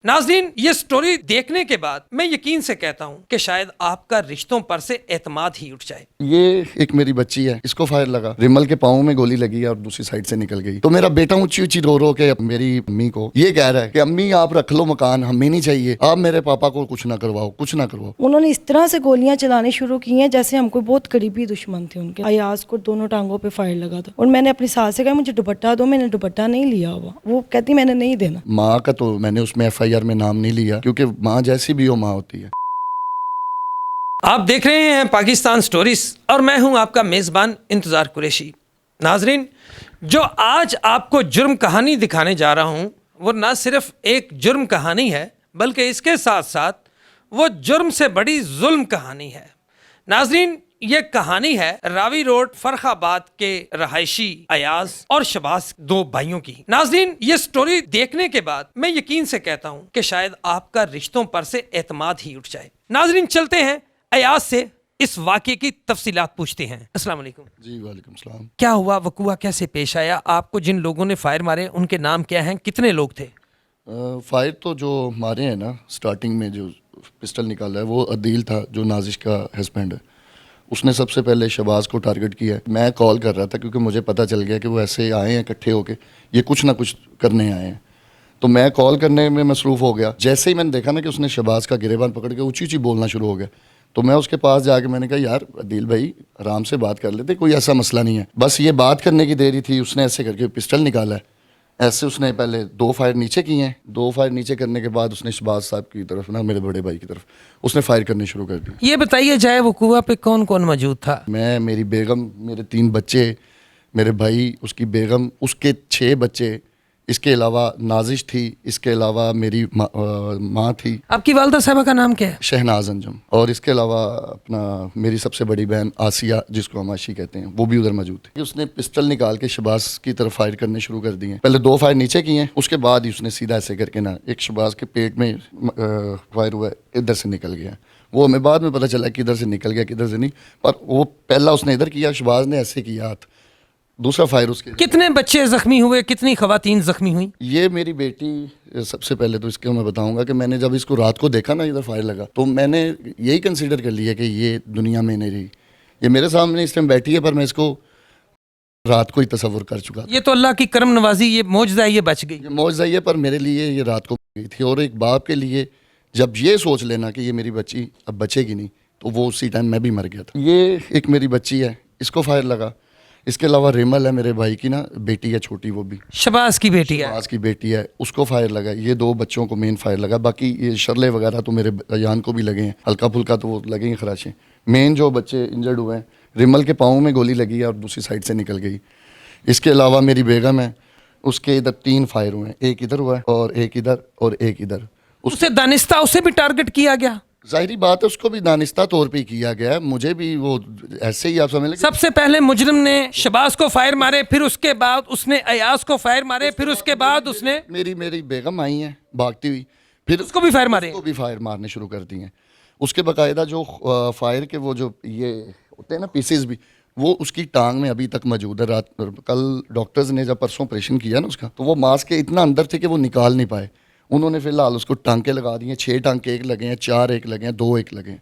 नाज़रीन, ये स्टोरी देखने के बाद मैं यकीन से कहता हूँ कि शायद आपका रिश्तों पर से एतमाद ही उठ जाए। ये एक मेरी बच्ची है, इसको फायर लगा, रिमल के पाँव में गोली लगी और दूसरी साइड से निकल गई। तो मेरा बेटा ऊंची ऊंची रो रो के मेरी अम्मी को ये कह रहा है कि अम्मी आप रख लो मकान, हमें नहीं चाहिए, आप मेरे पापा को कुछ ना करवाओ, कुछ ना करवाओ। उन्होंने इस तरह से गोलियां चलाने शुरू की हैं जैसे हमको बहुत करीबी दुश्मन थे उनके। अयाज को दोनों टांगों पे फायर लगा था और मैंने अपनी सास से कहा मुझे दुपट्टा दो, मैंने दुपट्टा नहीं लिया हुआ। वो कहती मैंने नहीं देना। माँ का तो मैंने उसमें FIR में नाम नहीं लिया क्योंकि माँ जैसी भी हो माँ होती है। आप देख रहे हैं पाकिस्तान स्टोरीज और मैं हूं आपका मेज़बान इंतज़ार कुरैशी। नाजरीन, जो आज आपको जुर्म कहानी दिखाने जा रहा हूं वो ना सिर्फ एक जुर्म कहानी है बल्कि इसके साथ साथ वो जुर्म से बड़ी जुल्म कहानी है। नाजरीन, ये कहानी है रावी रोड फरखाबाद के रहायशी अयाज और शबाज, दो भाइयों की। नाजरीन, ये स्टोरी देखने के बाद मैं यकीन से कहता हूँ कि शायद आपका रिश्तों पर से एतमाद ही उठ जाए। नाजरीन, चलते हैं अयाज से इस वाक़े की तफसीलात पूछते हैं। अस्सलाम वालेकुम। जी वालेकुम सलाम। क्या हुआ, वकूआ कैसे पेश आया, आपको जिन लोगों ने फायर मारे उनके नाम क्या हैं, कितने लोग थे? फायर तो जो मारे हैं ना, स्टार्टिंग में जो पिस्टल निकाला है वो अदील था, जो नाजिश का हस्बैंड है। उसने सबसे पहले शबाज को टारगेट किया है। मैं कॉल कर रहा था क्योंकि मुझे पता चल गया कि वो ऐसे आए हैं इकट्ठे होके, ये कुछ ना कुछ करने आए हैं। तो मैं कॉल करने में मसरूफ़ हो गया। जैसे ही मैंने देखा ना कि उसने शबाज का गिरेबान पकड़ के ऊंची ऊंची बोलना शुरू हो गया, तो मैं उसके पास जाके मैंने कहा यार अदील भाई आराम से बात कर लेते, कोई ऐसा मसला नहीं है, बस ये बात करने की देरी थी। उसने ऐसे करके पिस्टल निकाला है, ऐसे उसने पहले 2 फायर नीचे किए हैं। 2 फायर नीचे करने के बाद उसने शबाज साहब की तरफ ना, मेरे बड़े भाई की तरफ उसने फायर करने शुरू कर दिया। ये बताइए जाए वकूआ पे कौन कौन मौजूद था? मैं, मेरी बेगम, मेरे 3 बच्चे, मेरे भाई, उसकी बेगम, उसके 6 बच्चे, इसके अलावा नाजिश थी, इसके अलावा मेरी माँ थी। आपकी वालदा साहबा का नाम क्या है? शहनाज अंजुम। और इसके अलावा अपना मेरी सबसे बड़ी बहन आसिया, जिसको हम आशी कहते हैं, वो भी उधर मौजूद थी। उसने पिस्टल निकाल के शबाज की तरफ फायर करने शुरू कर दिए। पहले 2 फायर नीचे किए, उसके बाद ही उसने सीधा ऐसे करके ना एक शबाज के पेट में फायर हुआ, इधर से निकल गया। वो हमें बाद में पता चला कि इधर से निकल गया, किधर से नहीं, पर वो पहला उसने इधर किया, शबाज ने ऐसे किया हाथ, दूसरा फायर उसके। कितने बच्चे जख्मी हुए, कितनी खवातीन जख्मी हुई? ये मेरी बेटी, सबसे पहले तो इसके मैं बताऊंगा कि मैंने जब इसको रात को देखा ना इधर फायर लगा, तो मैंने यही कंसीडर कर लिया कि ये दुनिया में नहीं रही, ये मेरे सामने इस टाइम बैठी है, पर मैं इसको रात को ही तसव्वुर कर चुका था। ये तो अल्लाह की करम नवाजी, ये मौजज़ा, ये बच गई। ये मौजज़ा है, पर मेरे लिए ये रात को गई थी। और एक बाप के लिए जब ये सोच लेना कि ये मेरी बच्ची अब बचेगी नहीं, तो वो उसी टाइम मैं भी मर गया था। ये एक मेरी बच्ची है, इसको फायर लगा। इसके अलावा रिमल है, मेरे भाई की ना बेटी है छोटी, वो भी शबाज की बेटी है। शबाज की बेटी है, उसको फायर लगा। ये 2 बच्चों को मेन फायर लगा। बाकी ये शरले वगैरह तो मेरे अयान को भी लगे हैं, हल्का फुल्का तो वो लगेंगे खराशें। मेन जो बच्चे इंजर्ड हुए हैं, रिमल के पाँव में गोली लगी है और दूसरी साइड से निकल गई। इसके अलावा मेरी बेगम है, उसके इधर 3 फायर हुए हैं, एक इधर हुआ है और एक इधर और एक इधर। उसे दानिस्ता, उसे भी टारगेट किया गया। जाहिर बात है उसको भी दानिस्ता तौर पे किया गया है, मुझे भी वो ऐसे ही आप समझ लें। सबसे पहले मुजरिम ने शबाज को फायर मारे, फिर उसके बाद उसने अयाज को फायर मारे, फिर उसके बाद उसने मेरी बेगम आई है भागती हुई, फिर उसको भी फायर मारे। उसको भी फायर मारने शुरू कर दिए हैं। उसके बाकायदा जो फायर के वो जो ये होते हैं ना पीसेस भी, वो उसकी टांग में अभी तक मौजूद है। रात कल डॉक्टर्स ने जब परसों ऑपरेशन किया ना उसका, तो वो मांस के इतना अंदर थे कि वो निकाल नहीं पाए। उन्होंने फिलहाल उसको टांके लगा दिए, 6 टांके एक लगे हैं, 4 एक लगे हैं, 2 एक लगे हैं,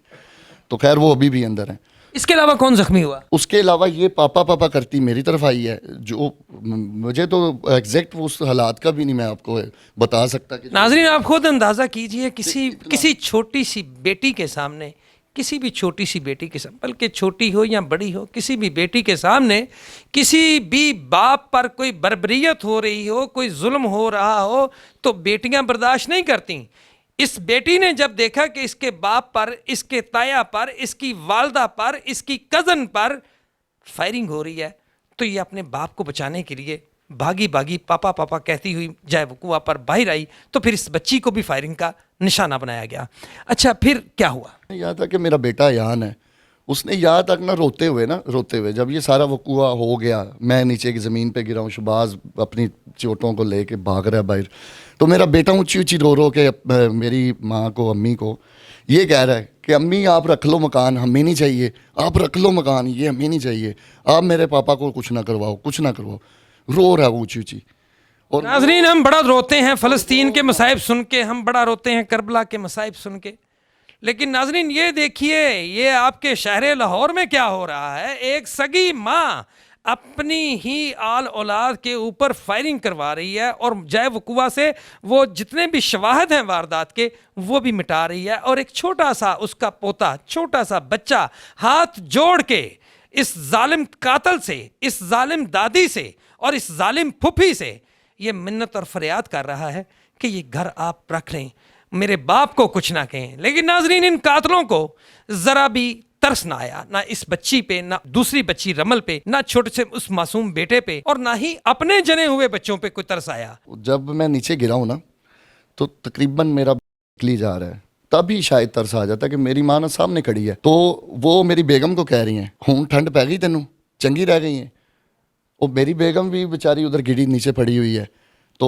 तो खैर वो अभी भी अंदर है। इसके अलावा कौन जख्मी हुआ? उसके अलावा ये पापा पापा करती मेरी तरफ आई है, जो मुझे तो एग्जैक्ट उस हालात का भी नहीं मैं आपको बता सकता कि। नाजरीन, आप खुद अंदाज़ा कीजिए, किसी छोटी सी बेटी के सामने, किसी भी छोटी सी बेटी के सामने, बल्कि छोटी हो या बड़ी हो, किसी भी बेटी के सामने किसी भी बाप पर कोई बर्बरियत हो रही हो, कोई जुल्म हो रहा हो, तो बेटियां बर्दाश्त नहीं करती। इस बेटी ने जब देखा कि इसके बाप पर, इसके ताया पर, इसकी वालदा पर, इसकी कज़न पर फायरिंग हो रही है, तो ये अपने बाप को बचाने के लिए भागी भागी पापा पापा कहती हुई जाए वकूआ पर बाहर आई, तो फिर इस बच्ची को भी फायरिंग का निशाना बनाया गया। अच्छा, फिर क्या हुआ? यहाँ तक कि मेरा बेटा यान है, उसने यहाँ तक ना रोते हुए जब ये सारा वकूआ हो गया, मैं नीचे की ज़मीन पे गिरा हूँ, शबाज अपनी चोटों को लेके भाग रहा है बाहर, तो मेरा बेटा ऊंची ऊंची रो रो के मेरी माँ को, अम्मी को ये कह रहा है कि अम्मी आप रख लो मकान, हमें नहीं चाहिए, आप रख लो मकान, ये हमें नहीं चाहिए, आप मेरे पापा को कुछ ना करवाओ, कुछ ना करवाओ। रो रहा है वो ऊँची ऊँची। और नाजरीन, हम बड़ा रोते हैं फ़लस्तीन के मसाइब सुन के, हम बड़ा रोते हैं करबला के मसाइब सुन के, लेकिन नाजरीन ये देखिए, ये आपके शहर लाहौर में क्या हो रहा है। एक सगी माँ अपनी ही आल औलाद के ऊपर फायरिंग करवा रही है और जय वकुआ से वो जितने भी शवाहद हैं वारदात के वो भी मिटा रही है, और एक छोटा सा उसका पोता, छोटा सा बच्चा हाथ जोड़ के इस जालिम कातल से, इस जालिम दादी से और इस जालिम फुफी से ये मिन्नत और फरियाद कर रहा है कि ये घर आप रख लें, मेरे बाप को कुछ ना कहें। लेकिन नाजरीन, इन कातलों को जरा भी तरस ना आया, ना इस बच्ची पे, ना दूसरी बच्ची रमल पे, ना छोटे से उस मासूम बेटे पे, और ना ही अपने जने हुए बच्चों पे कोई तरस आया। जब मैं नीचे गिरा हूं ना, तो तकरीबन मेरा निकली जा रहा है, तभी शायद तरस आ जाता कि मेरी माँ ना सामने खड़ी है, तो वो मेरी बेगम को कह रही हैं, हूं ठंड पै गई तेनू, चंगी रह गई है। और मेरी बेगम भी बेचारी उधर गिरी नीचे पड़ी हुई है। तो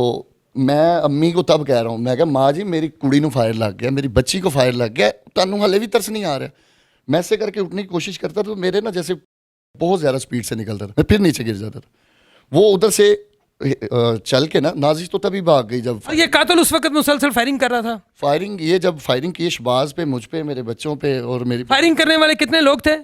मैं अम्मी को तब कह रहा हूँ, मैं कहा माँ जी मेरी कुड़ी को फायर लग गया, मेरी बच्ची को फायर लग गया, तुहानू हाले भी तरस नहीं आ रहा। मैं ऐसे करके उठने की कोशिश करता तो मेरे ना जैसे बहुत ज़्यादा स्पीड से निकलता था, मैं फिर नीचे गिर जाता था। वो उधर से चल के ना, नाजिश तो तभी भाग गई जब और ये कातिल उस वक्त मुसलसल फायरिंग कर रहा था। फायरिंग, ये जब फायरिंग की शबाज पे, मुझ पे, मेरे बच्चों पे और मेरी, फायरिंग करने वाले कितने लोग थे?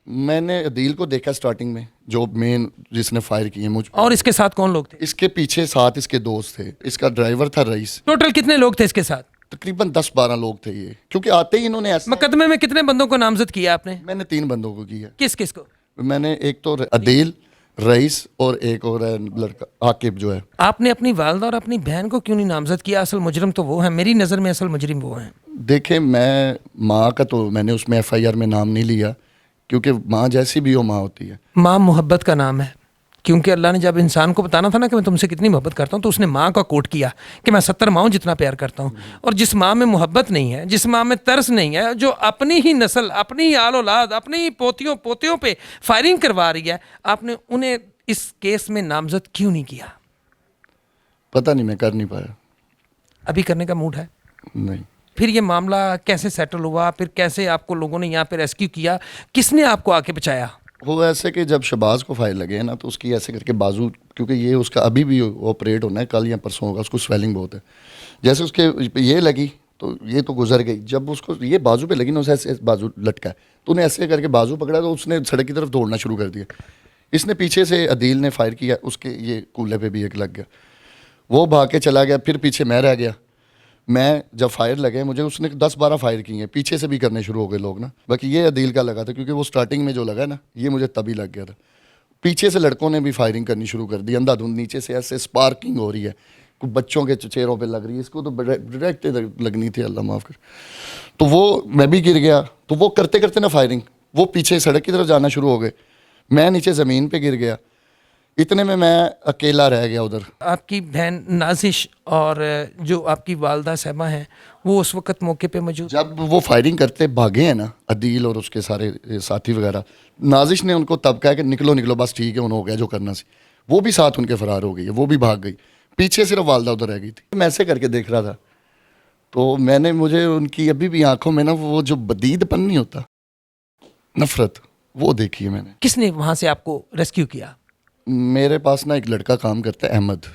मैंने अदील को देखा स्टार्टिंग में, जो मेन जिसने फायर किए मुझ पे। और इसके साथ कौन लोग थे? इसके पीछे 7 इसके दोस्त थे, इसका ड्राइवर था रईस। टोटल कितने लोग थे इसके साथ? तकरीबन 10-12 लोग थे ये, क्योंकि आते ही इन्होंने ऐसा। मुकदमे में कितने बंदों को नामजद किया आपने? मैंने 3 बंदों को किया। किस किस को? मैंने एक तो अदील, रईस और एक और है लड़का आकिब जो है। आपने अपनी वालदा और अपनी बहन को क्यों नहीं नामजद किया? असल मुजरिम तो वो है, मेरी नज़र में असल मुजरिम वो हैं। देखें, मैं माँ का तो मैंने उसमें FIR में नाम नहीं लिया, क्योंकि माँ जैसी भी हो माँ होती है। माँ मोहब्बत का नाम है, क्योंकि अल्लाह ने जब इंसान को बताना था ना कि मैं तुमसे कितनी मोहब्बत करता हूँ, तो उसने माँ का कोट किया कि मैं 70 माँ जितना प्यार करता हूँ। और जिस माँ में मोहब्बत नहीं है, जिस माँ में तरस नहीं है, जो अपनी ही नस्ल, अपनी ही आल औलाद, अपनी ही पोतियों पोतियों पे फायरिंग करवा रही है, आपने उन्हें इस केस में नामजद क्यों नहीं किया? पता नहीं, मैं कर नहीं पाया। अभी करने का मूड है? नहीं। फिर ये मामला कैसे सेटल हुआ? फिर कैसे आपको लोगों ने यहाँ पे रेस्क्यू किया? किसने आपको आके बचाया? वो ऐसे कि जब शबाज को फायर लगे ना, तो उसकी ऐसे करके बाजू, क्योंकि ये उसका अभी भी ऑपरेट होना है, कल या परसों होगा, उसको स्वेलिंग बहुत है। जैसे उसके ये लगी तो ये तो गुजर गई, जब उसको ये बाजू पे लगी ना, उसे ऐसे बाजू लटका है, तो उन्हें ऐसे करके बाजू पकड़ा, तो उसने सड़क की तरफ दौड़ना शुरू कर दिया। इसने पीछे से अदील ने फायर किया, उसके ये कूल्हे पे भी एक लग गया, वो भाग के चला गया। फिर पीछे मैं रह गया। मैं जब फायर लगे मुझे, उसने 10-12 फायर किए हैं, पीछे से भी करने शुरू हो गए लोग ना। बाकी ये अदील का लगा था, क्योंकि वो स्टार्टिंग में जो लगा ना, ये मुझे तभी लग गया था। पीछे से लड़कों ने भी फायरिंग करनी शुरू कर दी, अंधाधुंध नीचे से ऐसे स्पार्किंग हो रही है, कुछ बच्चों के चेहरों पे लग रही है, इसको तो डायरेक्ट लगनी थी, अल्लाह माफ़ कर। तो वो मैं भी गिर गया। तो वो करते करते ना फायरिंग, वो पीछे सड़क की तरफ जाना शुरू हो गए, मैं नीचे ज़मीन पे गिर गया। इतने में मैं अकेला रह गया उधर। आपकी बहन नाजिश और जो आपकी वालदा साहबा हैं, वो उस वक्त मौके पे मौजूद? जब वो फायरिंग करते भागे हैं ना, अदील और उसके सारे साथी वगैरह, नाजिश ने उनको तब कहा कि निकलो निकलो, बस ठीक है, उन्होंने हो गया जो करना सी। वो भी साथ उनके फरार हो गई है, वो भी भाग गई। पीछे सिर्फ वालदा उधर रह गई थी। मैं ऐसे करके देख रहा था, तो मुझे उनकी अभी भी आंखों में ना वो जो बदीदपन नहीं होता, नफरत, वो देखी है मैंने। किसने वहाँ से आपको रेस्क्यू किया? मेरे पास ना एक लड़का काम करता है, अहमद,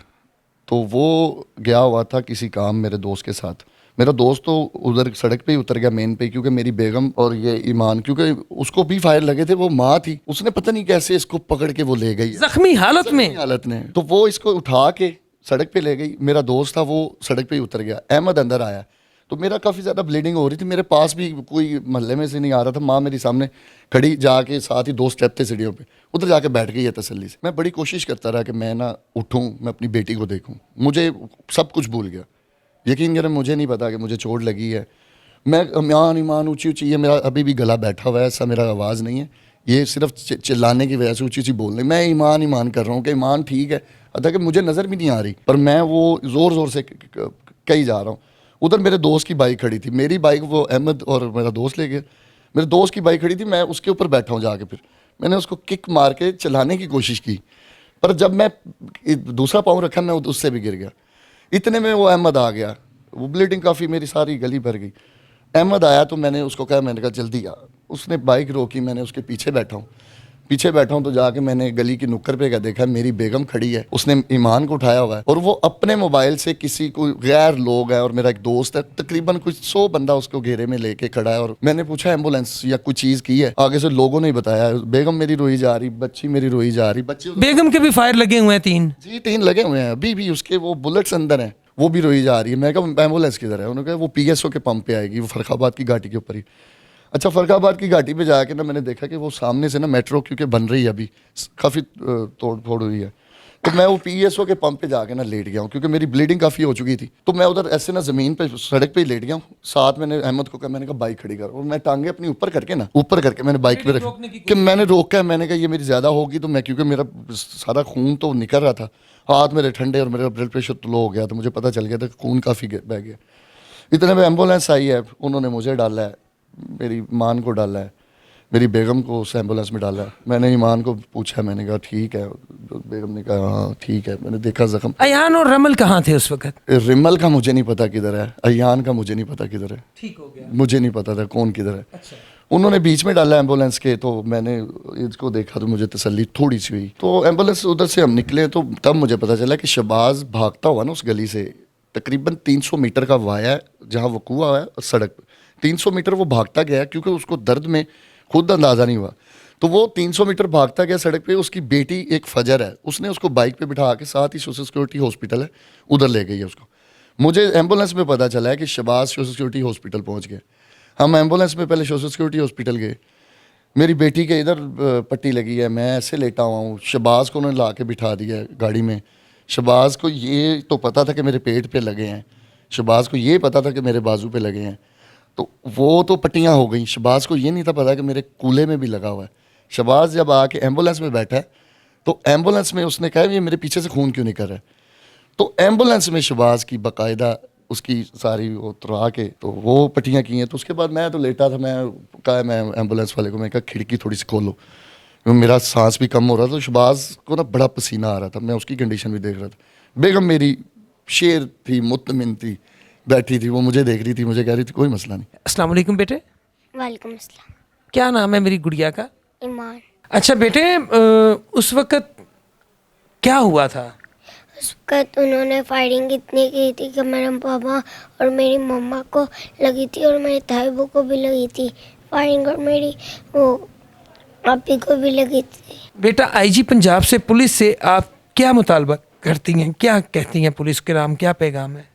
तो वो गया हुआ था किसी काम मेरे दोस्त के साथ। मेरा दोस्त तो उधर सड़क पे ही उतर गया मेन पे, क्योंकि मेरी बेगम और ये ईमान, क्योंकि उसको भी फायर लगे थे, वो माँ थी, उसने पता नहीं कैसे इसको पकड़ के वो ले गई जख्मी हालत में। तो वो इसको उठा के सड़क पे ले गई। मेरा दोस्त था, वो सड़क पे ही उतर गया। अहमद अंदर आया, तो मेरा काफ़ी ज़्यादा ब्लीडिंग हो रही थी। मेरे पास भी कोई मोहल्ले में से नहीं आ रहा था। माँ मेरी सामने खड़ी, जाके साथ ही 2 स्टेप थे सीढ़ियों पे, उधर जाके बैठ गई है तसल्ली से। मैं बड़ी कोशिश करता रहा कि मैं ना उठूँ, मैं अपनी बेटी को देखूँ। मुझे सब कुछ भूल गया। यकीन करें, मुझे नहीं पता कि मुझे चोट लगी है। मैं ईमान ऊँची ऊँची, ये मेरा अभी भी गला बैठा हुआ है, ऐसा मेरा आवाज़ नहीं है, ये सिर्फ चिल्लाने की वजह से ऊँची ऊँची बोलने। मैं ईमान कर रहा हूँ कि ईमान ठीक है, अदा कि मुझे नज़र भी नहीं आ रही, पर मैं वो ज़ोर ज़ोर से कही जा रहा हूँ। उधर मेरे दोस्त की बाइक खड़ी थी, मेरी बाइक वो अहमद और मेरा दोस्त ले गया। मेरे दोस्त की बाइक खड़ी थी, मैं उसके ऊपर बैठा हूँ जाके। फिर मैंने उसको किक मार के चलाने की कोशिश की, पर जब मैं दूसरा पाँव रखा, मैं उससे भी गिर गया। इतने में वो अहमद आ गया, वो ब्लीडिंग काफ़ी मेरी सारी गली भर गई। अहमद आया तो मैंने उसको कहा, मैंने कहा जल्दी आ। उसने बाइक रोकी, मैंने उसके पीछे बैठा हूँ। पीछे बैठा हूँ तो जाके मैंने गली की नुक्कड़ पे क्या देखा, मेरी बेगम खड़ी है, उसने ईमान को उठाया हुआ है और वो अपने मोबाइल से किसी को गैर लोग है और मेरा एक दोस्त है, तकरीबन कुछ 100 बंदा उसको घेरे में लेके खड़ा है। और मैंने पूछा एम्बुलेंस या कुछ चीज की है, आगे से लोगों ने बताया बेगम मेरी रोई जा रही, बच्ची मेरी रोई जा रही। बच्चे बेगम के भी फायर लगे हुए हैं 3? जी 3 लगे हुए हैं, अभी भी उसके वो बुलेट्स अंदर हैं, वो भी रोई जा रही है। मैं कहा एम्बुलेंस किधर है? उन्होंने कहा वो PSO के पंप पे आएगी, वो फरखाबाद की घाटी के ऊपर ही। अच्छा, फरखाबाद की घाटी पे जाके ना मैंने देखा कि वो सामने से ना मेट्रो क्योंकि बन रही है अभी, काफ़ी तोड़ फोड़ हुई है, तो मैं वो PSO के पंप पे जाके ना लेट गया हूँ क्योंकि मेरी ब्लीडिंग काफ़ी हो चुकी थी। तो मैं उधर ऐसे ना ज़मीन पे सड़क पे ही लेट गया हूँ। साथ मैंने अहमद को कहा, मैंने कहा बाइक खड़ी कर, और मैं टांगे अपनी ऊपर करके मैंने बाइक पे रखा कि मैंने रोका है। मैंने कहा ये मेरी ज़्यादा होगी तो मैं, क्योंकि मेरा सारा खून तो निकल रहा था, हाथ मेरे ठंडे और मेरा ब्लड प्रेशर तो लो हो गया, तो मुझे पता चल गया था खून काफ़ी बह गया। इतने में एम्बुलेंस आई है, उन्होंने मुझे डाला है, मेरी ईमान को डाला है, मेरी बेगम को उस एम्बुलेंस में डाला है। मैंने ईमान को पूछा, मैंने कहा ठीक है, बेगम ने कहा हाँ ठीक है। मैंने देखा जख्म। अयान और रमल कहाँ थे उस वक्त? रिमल का मुझे नहीं पता किधर है, अयान का मुझे नहीं पता किधर है, ठीक हो गया, मुझे नहीं पता था कौन किधर है। अच्छा। उन्होंने बीच में डाला एम्बुलेंस के, तो मैंने इसको देखा तो मुझे तसल्ली थोड़ी सी हुई। तो एम्बुलेंस उधर से हम निकले तो तब मुझे पता चला कि शहबाज भागता हुआ ना उस गली से, तकरीबन 300 मीटर का वाया है जहाँ वो कुआ है सड़क, 300 मीटर वो भागता गया क्योंकि उसको दर्द में खुद अंदाज़ा नहीं हुआ। तो वो 300 मीटर भागता गया सड़क पे। उसकी बेटी एक फजर है, उसने उसको बाइक पे बिठा के, साथ ही सोशल सिक्योरिटी हॉस्पिटल है उधर ले गई है उसको। मुझे एम्बुलेंस में पता चला है कि शहबाज सोशल सिक्योरिटी हॉस्पिटल पहुंच गए। हम एम्बुलेंस में पहले सोशल सिक्योरिटी हॉस्पिटल गए, मेरी बेटी के इधर पट्टी लगी है, मैं ऐसे लेटा हुआ हूँ। शहबाज को उन्होंने ला के बिठा दिया है गाड़ी में। शहबाज को ये तो पता था कि मेरे पेट पे लगे हैं, शहबाज को ये पता था कि मेरे बाजू पे लगे हैं, तो वो तो पट्टियाँ हो गई। शहबाज को ये नहीं था पता कि मेरे कूल्हे में भी लगा हुआ है। शहबाज जब आके एम्बुलेंस में बैठा है तो एम्बुलेंस में उसने कहा ये मेरे पीछे से खून क्यों नहीं कर रहा है, तो एम्बुलेंस में शहबाज की बाकायदा उसकी सारी वो उतरा के तो वो पट्टियाँ की हैं। तो उसके बाद मैं तो लेटा था, मैं कहा मैं एम्बुलेंस वाले को, मैं कहा खिड़की थोड़ी सी खोलो, मेरा सांस भी कम हो रहा था। तो शहबाज को ना बड़ा पसीना आ रहा था, मैं उसकी कंडीशन भी देख रहा था। बेगम मेरी शेर थी, मुतमिन थी, बैठी थी, वो मुझे देख रही थी, मुझे कह रही थी कोई मसला नहीं। अस्सलाम वालेकुम बेटे। वालेकुम अस्सलाम। क्या नाम है मेरी गुड़िया का? ईमान। अच्छा बेटे, उस वक्त क्या हुआ था? उस वक्त उन्होंने फायरिंग इतनी की थी कि मेरे पापा और मेरी मम्मा को लगी थी और मेरे ताइबों को भी लगी थी फायरिंग, और मेरी वो आपी को भी लगी थी। बेटा, IG पंजाब से, पुलिस से आप क्या मुतालबा करती हैं, क्या कहती हैं पुलिस के नाम, क्या पैगाम है?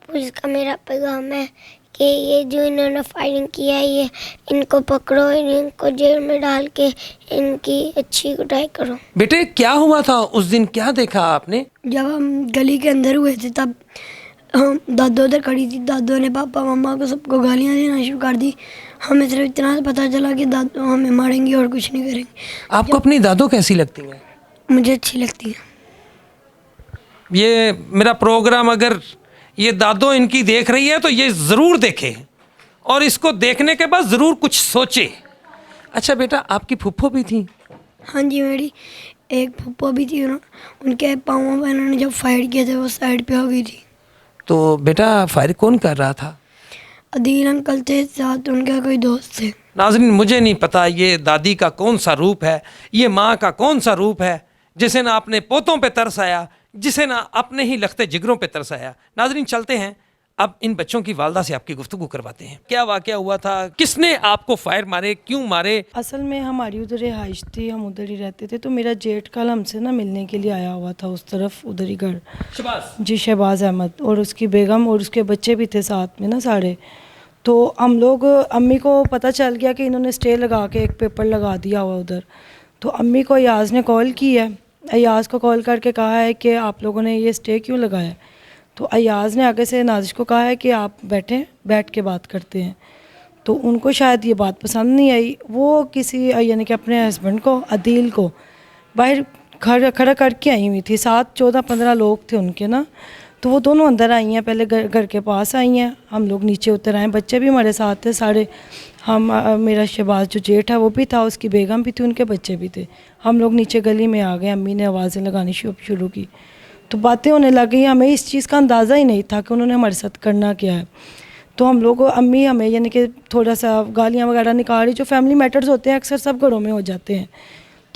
पुलिस का मेरा पैगाम है कि ये जो इन्होंने फायरिंग किया है, ये इनको पकड़ो, इनको जेल में डाल के इनकी अच्छी कुटाई करो। बेटे, क्या हुआ था उस दिन, क्या देखा आपने? जब हम गली के अंदर हुए थे तब हम दादो उधर खड़ी थी, दादो ने पापा मम्मा को सबको गालियाँ देना शुरू कर दी। हमें सिर्फ इतना पता चला कि दादो हमें मारेंगे और कुछ नहीं करेंगे। आपको अपनी दादो कैसी लगती हैं? मुझे अच्छी लगती है। ये मेरा प्रोग्राम अगर ये दादो इनकी देख रही है तो ये ज़रूर देखे और इसको देखने के बाद ज़रूर कुछ सोचे। अच्छा बेटा, आपकी फुफ्फो भी थी? हाँ जी, मेरी एक फुप्पो भी थी, उनके पाँवों पर इन्होंने जब फायर किए थे वो साइड पे हो गई थी। तो बेटा, फायर कौन कर रहा था? अदील अंकल थे, साथ उनका कोई दोस्त थे। नाज़रीन, मुझे नहीं पता ये दादी का कौन सा रूप है, ये माँ का कौन सा रूप है, जिसे ना अपने पोतों पे तरस आया, जिसे ना अपने ही लखते जिगरों पे तरस आया। नाज़रीन, चलते हैं अब इन बच्चों की वालदा से आपकी गुफ्तगू करवाते हैं। क्या वाकया हुआ था, किसने आपको फायर मारे, क्यों मारे? असल में हमारी उधर रिहाइश थी, हम उधर ही रहते थे, तो मेरा जेठ कल हमसे ना मिलने के लिए आया हुआ था उस तरफ, उधर ही घर। शहबाज जी, शहबाज अहमद, और उसकी बेगम और उसके बच्चे भी थे साथ में ना सारे। तो हम लोग, अम्मी को पता चल गया कि इन्होंने स्टे लगा के एक पेपर लगा दिया हुआ उधर। तो अम्मी को अयाज़ ने कॉल की है, अयाज़ को कॉल करके कहा है कि आप लोगों ने ये स्टे क्यों लगाया। तो अयाज़ ने आगे से नाजिश को कहा है कि आप बैठें, बैठ के बात करते हैं। तो उनको शायद ये बात पसंद नहीं आई, वो किसी यानी कि अपने हस्बैंड को, अदील को, बाहर खड़ा करके आई हुई थी। 7, 14, 15 लोग थे उनके ना। तो वो दोनों अंदर आई हैं, पहले घर के पास आई हैं, हम लोग नीचे उतर आए, बच्चे भी हमारे साथ थे सारे। हम मेरा शहबाज जो जेठ है वो भी था, उसकी बेगम भी थी, उनके बच्चे भी थे। हम लोग नीचे गली में आ गए, अम्मी ने आवाज़ें लगानी शुरू की, तो बातें होने लग गई। हमें इस चीज़ का अंदाज़ा ही नहीं था कि उन्होंने हमारे साथ करना क्या है। तो हम लोग, अम्मी हमें यानी कि थोड़ा सा गालियाँ वगैरह निकाल रही, जो फैमिली मैटर्स होते हैं अक्सर सब घरों में हो जाते हैं।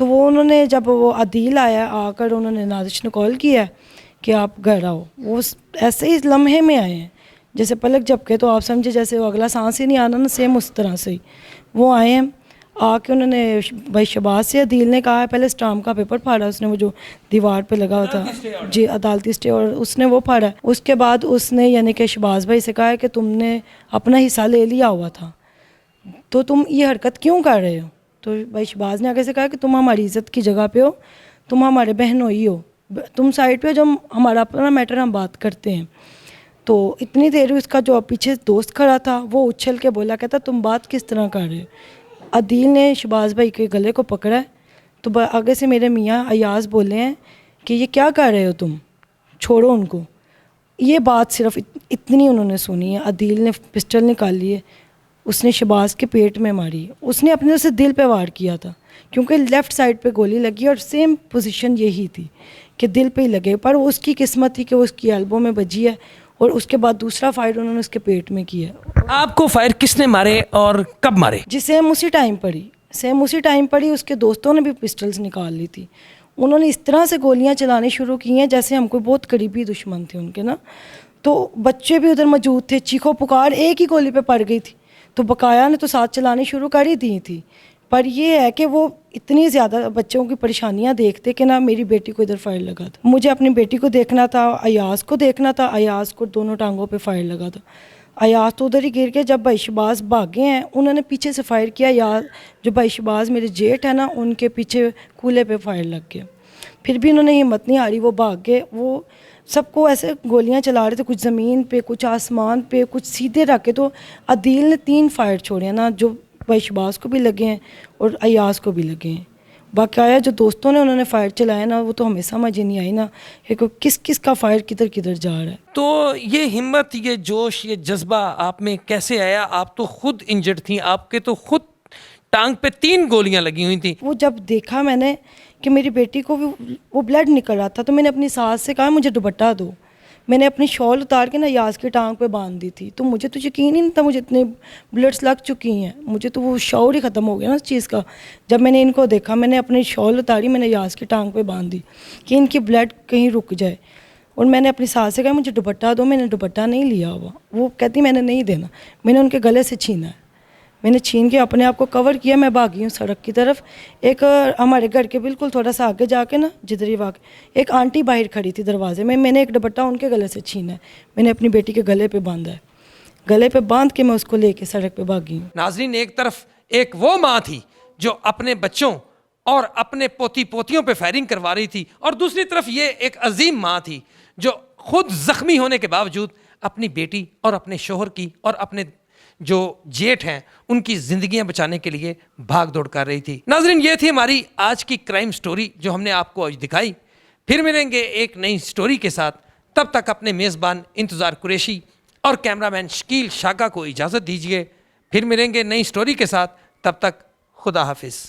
तो वो उन्होंने जब वो अदील आया आकर उन्होंने नाजिश ने कॉल किया कि आप घर आओ। वो ऐसे ही लम्हे में आए हैं, जैसे पलक झपके तो आप समझे जैसे वो अगला सांस ही नहीं आना ना, सेम उस तरह से ही वो आए हैं। आके उन्होंने भाई शहबाज से अदील ने कहा है, पहले स्टाम्प का पेपर फाड़ा उसने, वो जो दीवार पे लगा हुआ था जी अदालती स्टे, और उसने वो फाड़ा। उसके बाद उसने यानी कि शहबाज भाई से कहा है कि तुमने अपना हिस्सा ले लिया हुआ था तो तुम ये हरकत क्यों कर रहे हो। तो भाई शहबाज ने आगे से कहा कि तुम हमारी इज़्ज़त की जगह पे हो, तुम हमारे बहनोई हो, तुम साइड पे हो, जब हमारा अपना मैटर हम बात करते हैं। तो इतनी देर उसका जो पीछे दोस्त खड़ा था वो उछल के बोला, कहता तुम बात किस तरह कर रहे हो। अदील ने शहबाज भाई के गले को पकड़ा है, तो आगे से मेरे मियाँ अयाज बोले हैं कि ये क्या कर रहे हो तुम, छोड़ो उनको। ये बात सिर्फ इतनी उन्होंने सुनी है। अदील ने पिस्टल निकाली है, उसने शहबाज के पेट में मारी, उसने अपने से दिल पे वार किया था क्योंकि लेफ़्ट साइड पे गोली लगी और सेम पोजीशन यही थी कि दिल पे ही लगे, पर उसकी किस्मत थी कि वो उसकी एल्बो में बजी है और उसके बाद दूसरा फायर उन्होंने उसके पेट में किया। आपको फायर किसने मारे और कब मारे? जी सेम उसी टाइम पड़ी, उसके दोस्तों ने भी पिस्टल्स निकाल ली थी। उन्होंने इस तरह से गोलियां चलाने शुरू की हैं जैसे हम कोई बहुत करीबी दुश्मन थे उनके ना। तो बच्चे भी उधर मौजूद थे, चीखो पुकार एक ही गोली पे पड़ गई थी, तो बकाया ने तो साथ चलानी शुरू कर ही दी थी। पर ये है कि वो इतनी ज़्यादा बच्चों की परेशानियां देखते कि ना मेरी बेटी को इधर फायर लगा था, मुझे अपनी बेटी को देखना था, अयाज को देखना था, अयाज को दोनों टांगों पे फायर लगा था। अयाज तो उधर ही गिर के, जब भाई शहबाज भागे हैं उन्होंने पीछे से फायर किया, या जो भाई शहबाज मेरे जेठ है ना उनके पीछे कूल्हे पे फायर लग गया। फिर भी उन्होंने हिम्मत नहीं हारी, वो भाग गए। वो सबको ऐसे गोलियां चला रहे थे, कुछ ज़मीन पे, कुछ आसमान पे, कुछ सीधे रख के। तो अदील ने 3 फायर छोड़े हैं ना, जो भाई शहबाज को भी लगे हैं और अयाज को भी लगे हैं। बाकाया जो दोस्तों ने उन्होंने फायर चलाया ना, वो तो हमें समझ ही नहीं आई ना कि किस किस का फायर किधर किधर जा रहा है। तो ये हिम्मत, ये जोश, ये जज्बा आप में कैसे आया? आप तो खुद इंजर्ड थी, आपके तो खुद टांग पे 3 गोलियां लगी हुई थी। वो जब देखा मैंने कि मेरी बेटी को भी वो ब्लड निकल रहा था, तो मैंने अपनी सास से कहा मुझे दुपट्टा दो। मैंने अपनी शॉल उतार के ना याज की टांग पे बांध दी थी। तो मुझे तो यकीन ही नहीं था, मुझे इतने ब्लड्स लग चुकी हैं, मुझे तो वो शौर ही ख़त्म हो गया ना उस चीज़ का। जब मैंने इनको देखा, मैंने अपनी शॉल उतारी, मैंने याज की टांग पे बांध दी कि इनकी ब्लड कहीं रुक जाए। और मैंने अपनी सास से कहा मुझे दुपट्टा दो, मैंने दुपट्टा नहीं लिया हुआ। वो कहती मैंने नहीं देना, मैंने उनके गले से छीना है। मैंने छीन के अपने आप को कवर किया, मैं भागी हूँ सड़क की तरफ। एक हमारे घर के बिल्कुल थोड़ा सा आगे जाके ना, जिधर ही वाक़ एक आंटी बाहर खड़ी थी दरवाजे में, मैंने एक दुपट्टा उनके गले से छीना है, मैंने अपनी बेटी के गले पे बांधा है, गले पे बांध के मैं उसको लेके सड़क पे भागी हूँ। नाज़रीन, एक तरफ एक वो माँ थी जो अपने बच्चों और अपने पोती पोतियों पे फायरिंग करवा रही थी, और दूसरी तरफ ये एक अजीम माँ थी जो खुद जख्मी होने के बावजूद अपनी बेटी और अपने शोहर की और अपने जो जेठ हैं उनकी जिंदगियां बचाने के लिए भाग दौड़ कर रही थी। नाज़रीन, ये थी हमारी आज की क्राइम स्टोरी जो हमने आपको आज दिखाई। फिर मिलेंगे एक नई स्टोरी के साथ, तब तक अपने मेज़बान इंतज़ार कुरैशी और कैमरामैन शकील शाका को इजाज़त दीजिए। फिर मिलेंगे नई स्टोरी के साथ, तब तक खुदा हाफिज़।